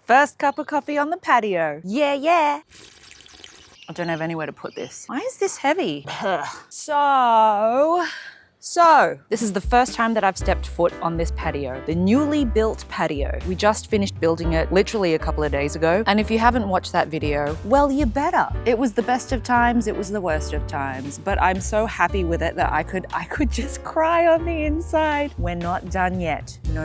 First cup of coffee on the patio. Yeah, yeah. I don't have anywhere to put this. Why is this heavy? So, this is the first time that I've stepped foot on this patio, the newly built patio. We just finished building it literally a couple of days ago. And if you haven't watched that video, well, you better. It was the best of times, it was the worst of times, but I'm so happy with it that I could just cry on the inside. We're not done yet. No.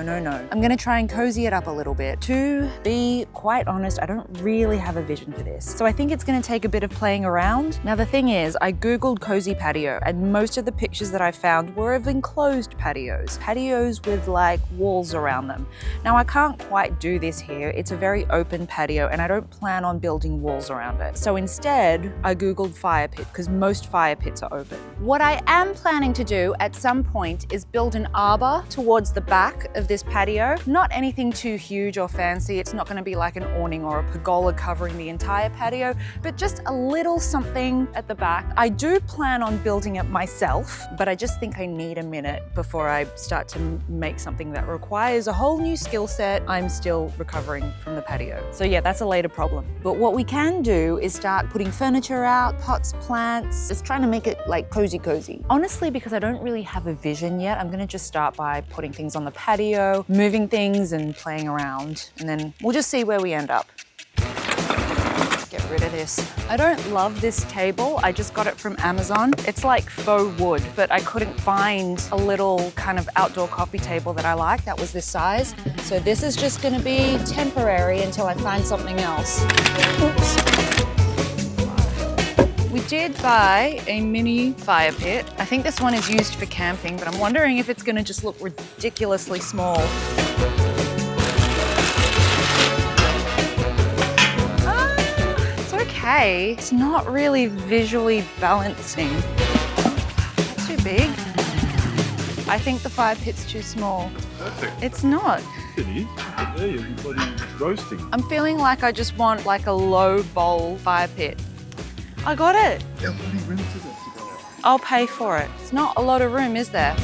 I'm gonna try and cozy it up a little bit. To be quite honest, I don't really have a vision for this. So I think it's gonna take a bit of playing around. Now the thing is, I Googled cozy patio and most of the pictures that I found were of enclosed patios with like walls around them. Now I can't quite do this here. It's a very open patio and I don't plan on building walls around it. So instead, I Googled fire pit because most fire pits are open. What I am planning to do at some point is build an arbor towards the back of this patio. Not anything too huge or fancy. It's not going to be like an awning or a pergola covering the entire patio, but just a little something at the back. I do plan on building it myself, but I just think I need a minute before I start to make something that requires a whole new skill set. I'm still recovering from the patio. So yeah, that's a later problem. But what we can do is start putting furniture out, pots, plants, just trying to make it like cozy. Honestly, because I don't really have a vision yet, I'm gonna just start by putting things on the patio, moving things and playing around, and then we'll just see where we end up. Get rid of this. I don't love this table. I just got it from Amazon. It's like faux wood, but I couldn't find a little kind of outdoor coffee table that I like that was this size. So this is just gonna be temporary until I find something else. Oops. We did buy a mini fire pit. I think this one is used for camping, but I'm wondering if it's gonna just look ridiculously small. Okay, it's not really visually balancing. That's too big. I think the fire pit's too small. Perfect. It's not. It is. There you're bloody roasting. I'm feeling like I just want like a low bowl fire pit. I got it. How many rooms is it to go out? I'll pay for it. It's not a lot of room, is there?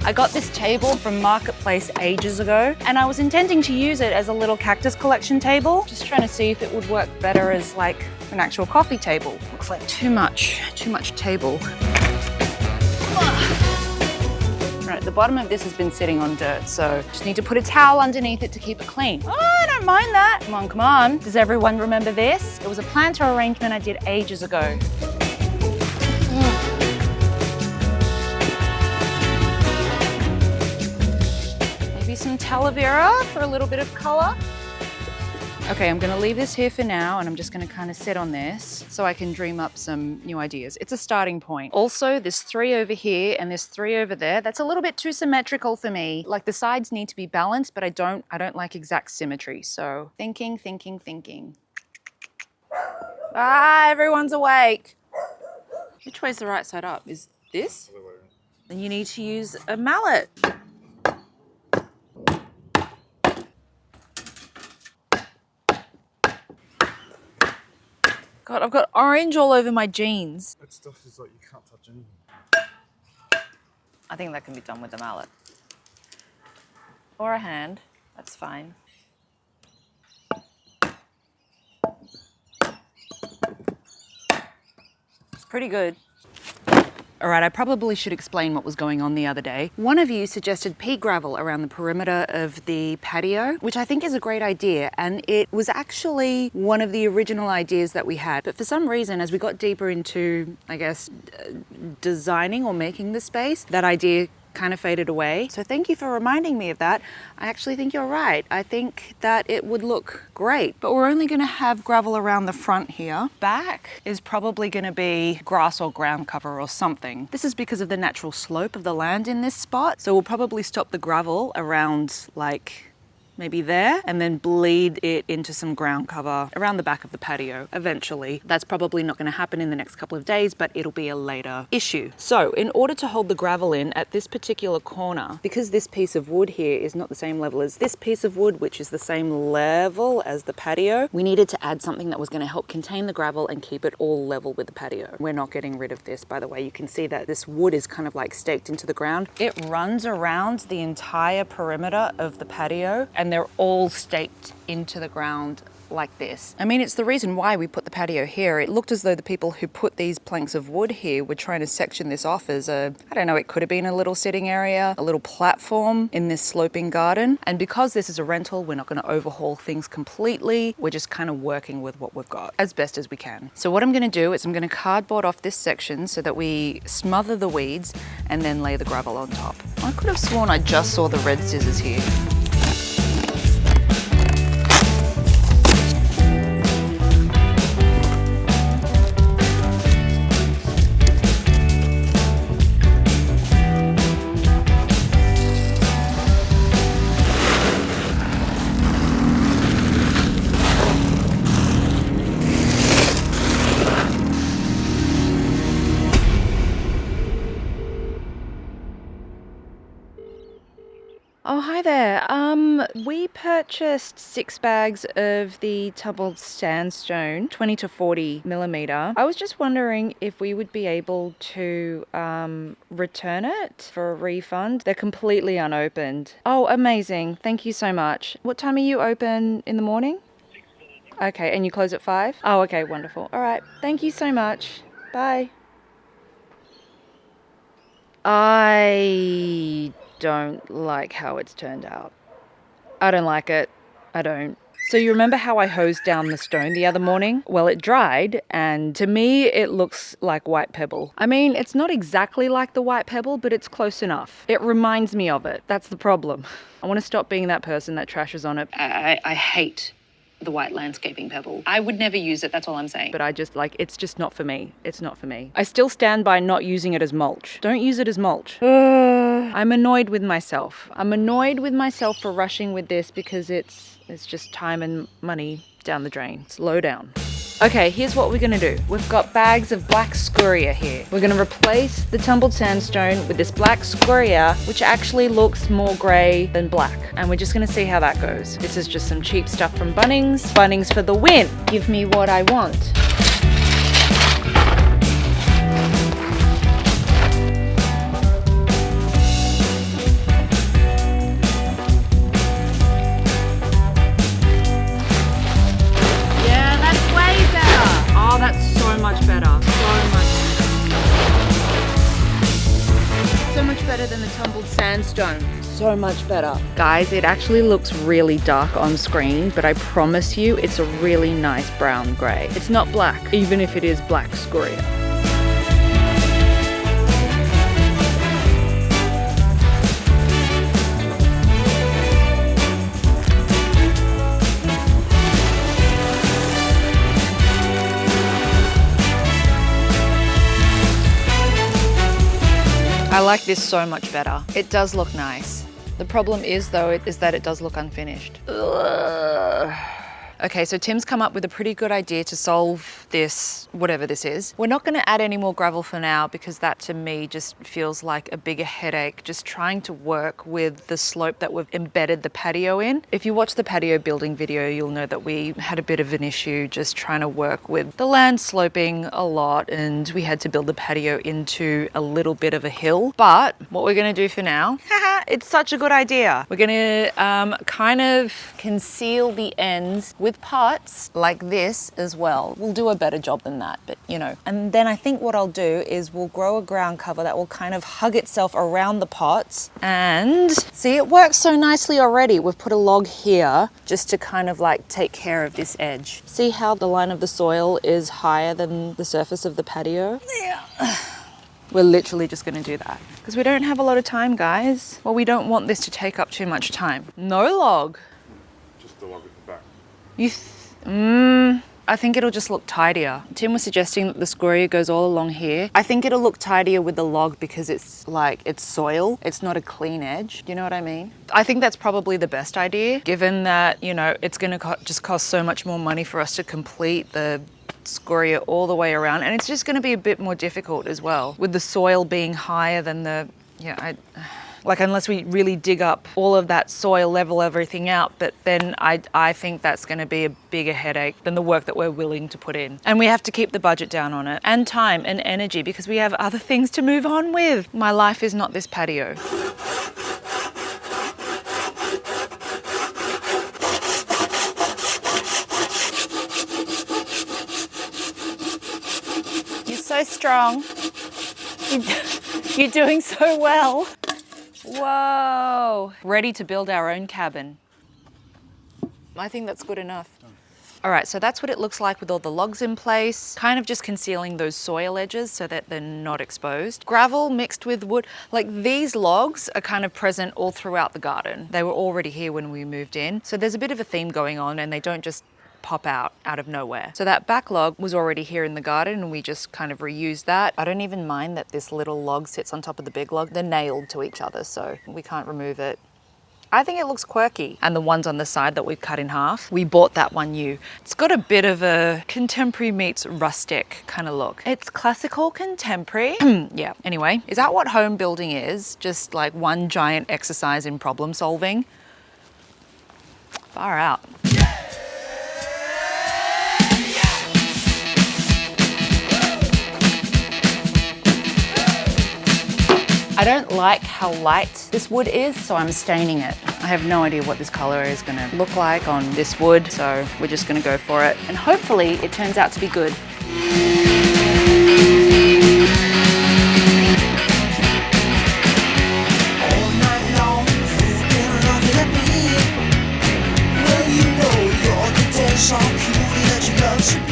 I got this table from Marketplace ages ago, and I was intending to use it as a little cactus collection table. Just trying to see if it would work better as like an actual coffee table. Looks like too much table. Right, the bottom of this has been sitting on dirt, so just need to put a towel underneath it to keep it clean. Oh, I don't mind that. Come on. Does everyone remember this? It was a planter arrangement I did ages ago. Some aloe vera for a little bit of color. Okay, I'm gonna leave this here for now and I'm just gonna kind of sit on this so I can dream up some new ideas. It's a starting point. Also, there's 3 over here and there's 3 over there. That's a little bit too symmetrical for me. Like the sides need to be balanced, but I don't like exact symmetry. So thinking. Ah, everyone's awake. Which way's the right side up? Is this? Then you need to use a mallet. God, I've got orange all over my jeans. That stuff is like you can't touch anything. I think that can be done with a mallet. Or a hand, that's fine. It's pretty good. All right, I probably should explain what was going on the other day. One of you suggested pea gravel around the perimeter of the patio, which I think is a great idea. And it was actually one of the original ideas that we had. But for some reason, as we got deeper into, I guess, designing or making the space, that idea kind of faded away. So thank you for reminding me of that. I actually think you're right. I think that it would look great, but we're only going to have gravel around the front here. Back is probably going to be grass or ground cover or something. This is because of the natural slope of the land in this spot. So we'll probably stop the gravel around like maybe there, and then bleed it into some ground cover around the back of the patio eventually. That's probably not going to happen in the next couple of days, but it'll be a later issue. So in order to hold the gravel in at this particular corner, because this piece of wood here is not the same level as this piece of wood, which is the same level as the patio, we needed to add something that was going to help contain the gravel and keep it all level with the patio. We're not getting rid of this, by the way. You can see that this wood is kind of like staked into the ground. It runs around the entire perimeter of the patio, and they're all staked into the ground like this. I mean, it's the reason why we put the patio here. It looked as though the people who put these planks of wood here were trying to section this off as a, I don't know, it could have been a little sitting area, a little platform in this sloping garden. And because this is a rental, we're not going to overhaul things completely. We're just kind of working with what we've got as best as we can. So what I'm going to do is I'm going to cardboard off this section so that we smother the weeds and then lay the gravel on top. I could have sworn I just saw the red scissors here. Oh, hi there. We purchased 6 bags of the tumbled sandstone, 20 to 40 millimeter. I was just wondering if we would be able to return it for a refund. They're completely unopened. Oh, amazing. Thank you so much. What time are you open in the morning? Okay, and you close at 5? Oh, okay, wonderful. All right. Thank you so much. Bye. I don't like how it's turned out. I don't like it. I don't. So you remember how I hosed down the stone the other morning? Well, it dried, and to me, it looks like white pebble. I mean, it's not exactly like the white pebble, but it's close enough. It reminds me of it. That's the problem. I want to stop being that person that trashes on it. I hate the white landscaping pebble. I would never use it, that's all I'm saying. But I just it's just not for me. It's not for me. I still stand by not using it as mulch. Don't use it as mulch. I'm annoyed with myself. I'm annoyed with myself for rushing with this because it's just time and money down the drain. It's low down. Okay, here's what we're gonna do. We've got bags of black scoria here. We're gonna replace the tumbled sandstone with this black scoria, which actually looks more gray than black. And we're just gonna see how that goes. This is just some cheap stuff from Bunnings. Bunnings for the win. Give me what I want. Oh, that's so much better. So much better than the tumbled sandstone. So much better. Guys, it actually looks really dark on screen, but I promise you it's a really nice brown grey. It's not black, even if it is black scoria. I like this so much better. It does look nice. The problem is though, is that it does look unfinished. Ugh. Okay, so Tim's come up with a pretty good idea to solve this, whatever this is. We're not gonna add any more gravel for now because that to me just feels like a bigger headache, just trying to work with the slope that we've embedded the patio in. If you watch the patio building video, you'll know that we had a bit of an issue just trying to work with the land sloping a lot, and we had to build the patio into a little bit of a hill. But what we're gonna do for now, it's such a good idea. We're gonna kind of conceal the ends with pots like this as well. We'll do a better job than that, but you know. And then I think what I'll do is we'll grow a ground cover that will kind of hug itself around the pots. And see, it works so nicely already. We've put a log here just to kind of like take care of this edge. See how the line of the soil is higher than the surface of the patio? Yeah. We're literally just gonna do that because we don't have a lot of time, guys. Well, we don't want this to take up too much time. No log. Just the log at the back. I think it'll just look tidier. Tim was suggesting that the scoria goes all along here. I think it'll look tidier with the log because it's like, it's soil. It's not a clean edge. Do you know what I mean? I think that's probably the best idea, given that, you know, it's gonna just cost so much more money for us to complete the scoria all the way around, and it's just going to be a bit more difficult as well with the soil being higher than the, like, unless we really dig up all of that soil, level everything out, but then I think that's going to be a bigger headache than the work that we're willing to put in. And we have to keep the budget down on it, and time and energy, because we have other things to move on with. My life is not this patio. So strong. You're doing so well. Whoa. Ready to build our own cabin. I think that's good enough. All right, so that's what it looks like with all the logs in place, kind of just concealing those soil edges so that they're not exposed. Gravel mixed with wood. Like, these logs are kind of present all throughout the garden. They were already here when we moved in. So there's a bit of a theme going on, and they don't just pop out of nowhere. So that back log was already here in the garden, and we just kind of reused that. I don't even mind that this little log sits on top of the big log. They're nailed to each other, so we can't remove it. I think it looks quirky. And the ones on the side that we've cut in half, we bought that one new. It's got a bit of a contemporary meets rustic kind of look. It's classical contemporary. Yeah, anyway, is that what home building is? Just like one giant exercise in problem solving? Far out. I don't like how light this wood is, so I'm staining it. I have no idea what this color is gonna look like on this wood, so we're just gonna go for it. And hopefully it turns out to be good.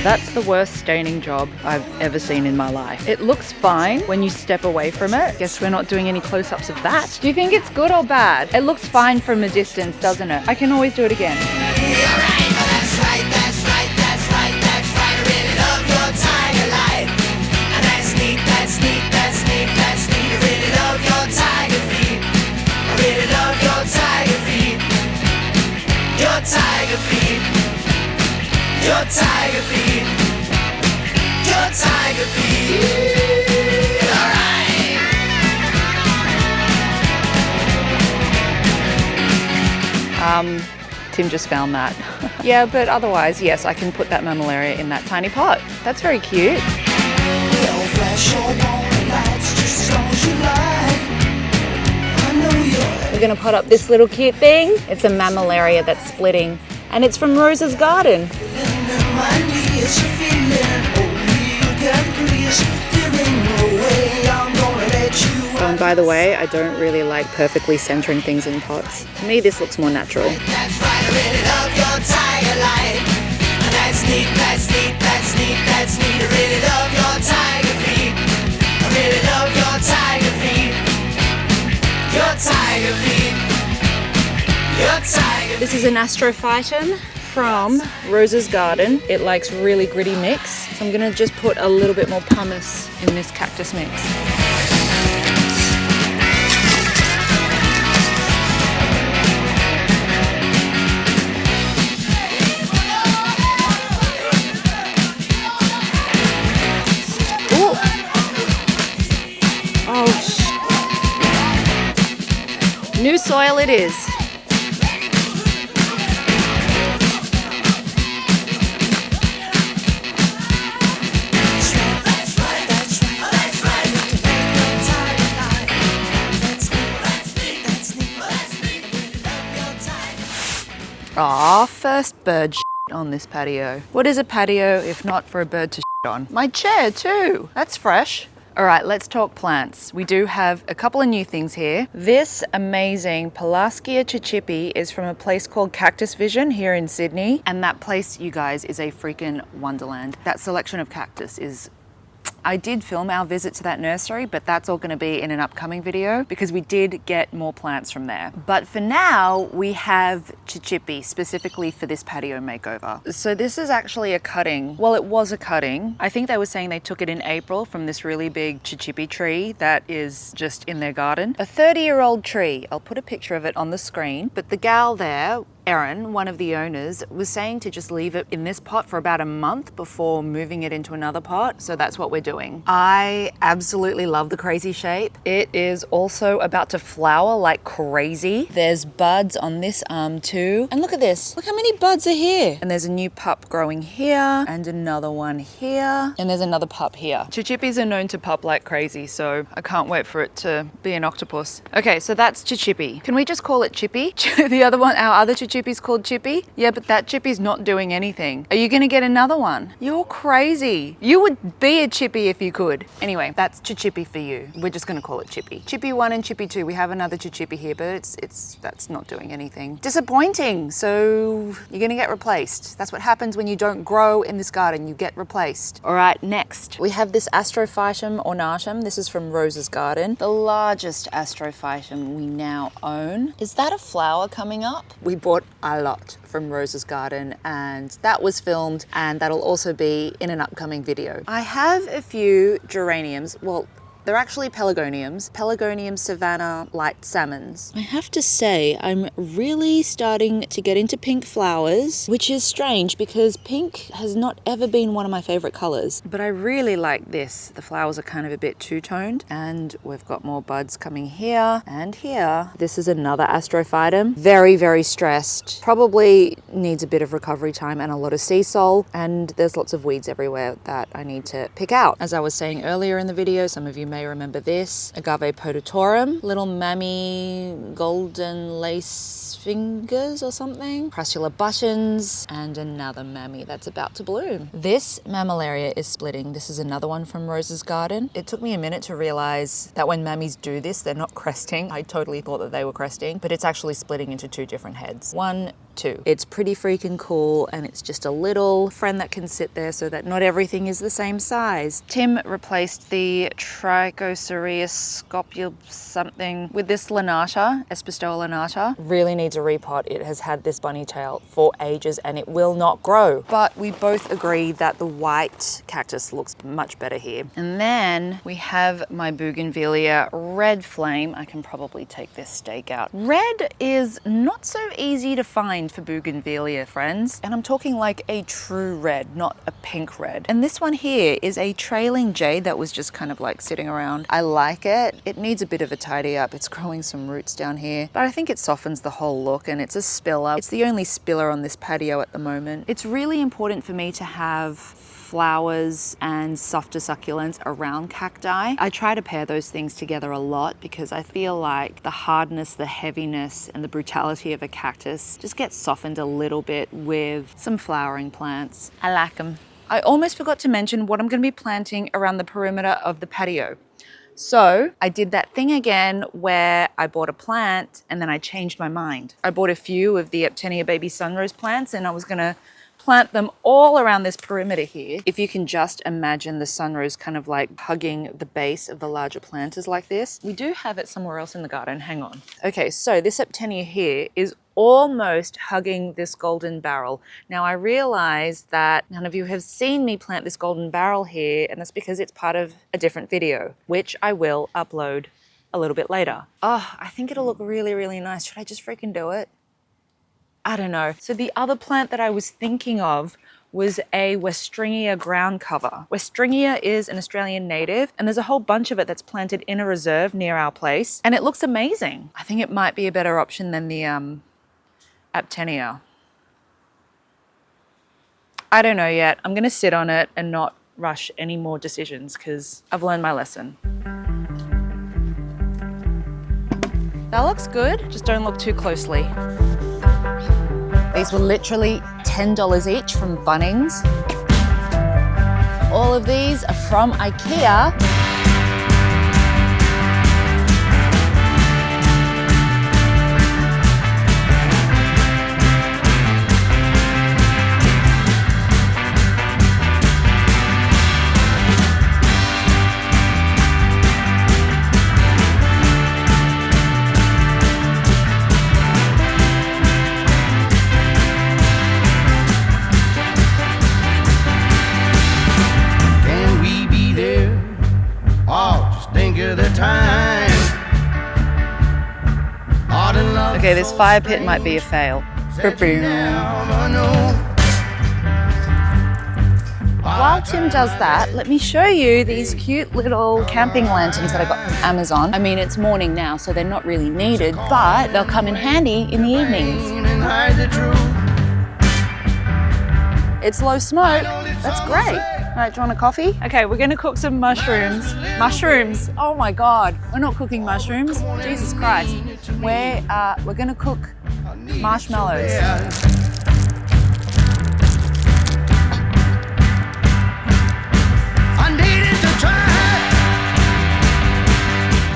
That's the worst staining job I've ever seen in my life. It looks fine when you step away from it. Guess we're not doing any close-ups of that. Do you think it's good or bad? It looks fine from a distance, doesn't it? I can always do it again. Your tiger feet, your tiger feet, alright. Tim just found that. Yeah, but otherwise, yes, I can put that mammillaria in that tiny pot. That's very cute. Well, flash your warning lights just as long as you like. I know We're gonna pot up this little cute thing. It's a mammillaria that's splitting, and it's from Rosa's garden. Oh, and by the way, I don't really like perfectly centering things in pots. To me, this looks more natural. that's right, I really love your tiger light. That's neat, that's neat, that's neat, that's neat. I really love your tiger feet. I really love your tiger feet. Your tiger feet. Your tiger feet. This is an astrophyton from Rosa's garden. It likes really gritty mix. So I'm gonna just put a little bit more pumice in this cactus mix. Ooh. Oh, new soil it is. Aw, first bird on this patio. What is a patio if not for a bird to on? My chair too. That's fresh. All right, let's talk plants. We do have a couple of new things here. This amazing Pelasgia chichipi is from a place called Cactus Vision here in Sydney. And that place, you guys, is a freaking wonderland. That selection of cactus is I did film our visit to that nursery, but that's all going to be in an upcoming video because we did get more plants from there. But for now, we have Chichipi specifically for this patio makeover. So this is actually a cutting. Well, it was a cutting. I think they were saying they took it in April from this really big Chichipi tree that is just in their garden. A 30-year-old tree. I'll put a picture of it on the screen. But the gal there, Erin, one of the owners, was saying to just leave it in this pot for about a month before moving it into another pot. So that's what we're doing. I absolutely love the crazy shape. It is also about to flower like crazy. There's buds on this arm too. And look at this. Look how many buds are here. And there's a new pup growing here and another one here. And there's another pup here. Chichipis are known to pup like crazy, so I can't wait for it to be an octopus. Okay, so that's Chichipi. Can we just call it Chippy? The other one, our other Chippy's called Chippy? Yeah, but that Chippy's not doing anything. Are you gonna get another one? You're crazy. You would be a Chippy if you could. Anyway, that's Chichipi for you. We're just gonna call it Chippy. Chippy 1 and Chippy 2. We have another Chichipi here, but that's not doing anything. Disappointing. So you're gonna get replaced. That's what happens when you don't grow in this garden. You get replaced. All right, next. We have this Astrophytum ornatum. This is from Rose's garden. The largest Astrophytum we now own. Is that a flower coming up? We bought a lot from Rose's garden and that was filmed and that'll also be in an upcoming video. I have a few geraniums. Well, they're actually pelargoniums. Pelargonium Savannah light salmons. I have to say, I'm really starting to get into pink flowers, which is strange because pink has not ever been one of my favorite colors. But I really like this. The flowers are kind of a bit two-toned and we've got more buds coming here and here. This is another Astrophytum. Very, very stressed. Probably needs a bit of recovery time and a lot of sea sol. And there's lots of weeds everywhere that I need to pick out. As I was saying earlier in the video, some of you may remember this, Agave podotorum, little mammy golden lace fingers or something, crassula buttons, and another mammy that's about to bloom. This mammillaria is splitting. This is another one from Rose's garden. It took me a minute to realize that when mammies do this, they're not cresting. I totally thought that they were cresting, but it's actually splitting into two different heads. 1, 2. It's pretty freaking cool and it's just a little friend that can sit there so that not everything is the same size. Tim replaced the Trichocereus scopule something with this Lanata, Espistola lanata. Really needs a repot. It has had this bunny tail for ages and it will not grow. But we both agree that the white cactus looks much better here. And then we have my bougainvillea red flame. I can probably take this stake out. Red is not so easy to find for bougainvillea, friends. And I'm talking like a true red, not a pink red. And this one here is a trailing jade that was just kind of like sitting around. I like it. It needs a bit of a tidy up. It's growing some roots down here, but I think it softens the whole look and it's a spiller. It's the only spiller on this patio at the moment. It's really important for me to have flowers and softer succulents around cacti. I try to pair those things together a lot because I feel like the hardness, the heaviness, and the brutality of a cactus just gets softened a little bit with some flowering plants. I like them. I almost forgot to mention what I'm going to be planting around the perimeter of the patio. So I did that thing again where I bought a plant and then I changed my mind. I bought a few of the Aptenia baby sunrose plants and I was going to plant them all around this perimeter here. If you can just imagine the sunrose kind of like hugging the base of the larger planters like this. We do have it somewhere else in the garden, hang on. Okay, so this Aptenia here is almost hugging this golden barrel. Now I realize that none of you have seen me plant this golden barrel here, and that's because it's part of a different video, which I will upload a little bit later. Oh, I think it'll look really, really nice. Should I just freaking do it? I don't know. So the other plant that I was thinking of was a Westringia ground cover. Westringia is an Australian native and there's a whole bunch of it that's planted in a reserve near our place and it looks amazing. I think it might be a better option than the Aptenia. I don't know yet. I'm gonna sit on it and not rush any more decisions because I've learned my lesson. That looks good, just don't look too closely. These were literally $10 each from Bunnings. All of these are from IKEA. think of the time. Okay, this fire pit might be a fail. While Tim does that, let me show you these cute little camping lanterns that I got from Amazon. I mean, it's morning now, so they're not really needed, but they'll come in handy in the evenings. It's low smoke. That's great. All right, do you want a coffee? Okay, we're gonna cook some mushrooms. Mushrooms, oh my God. We're not cooking mushrooms, Jesus Christ. We're gonna cook marshmallows.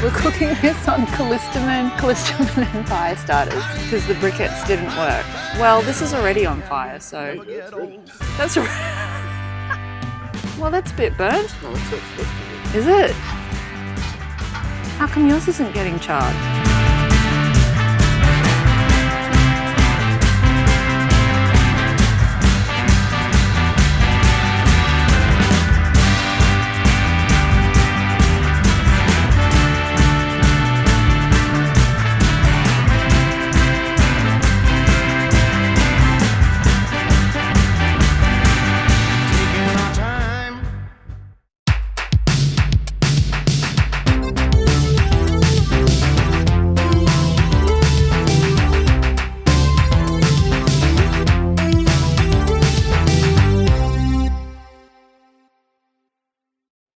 We're cooking this on cholesterol and fire starters because the briquettes didn't work. Well, this is already on fire, so that's well, that's a bit burnt. Is it? How come yours isn't getting charred?